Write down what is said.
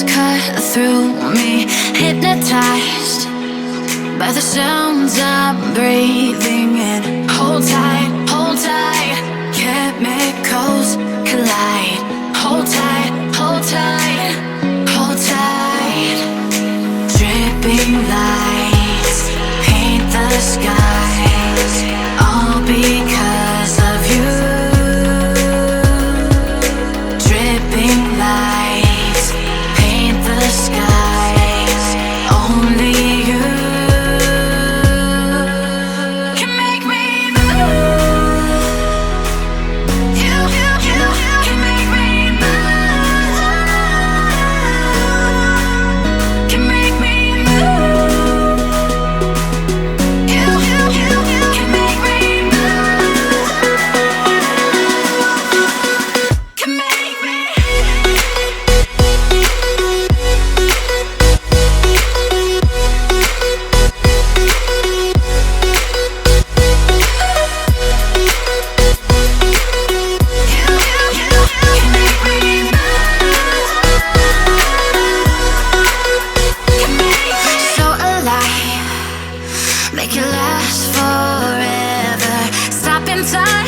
waves cut through me, hypnotized by the sounds I'm breathing in. Hold tight, chemicals collide. Hold tight, hold tight, hold tight. Dripping lights paint the skies, all because of you. Dripping lights paint the skies, only you can make me move. You can make me move. Can make me move. You can make me move. Can make me. So alive, make it last forever. Stop in time.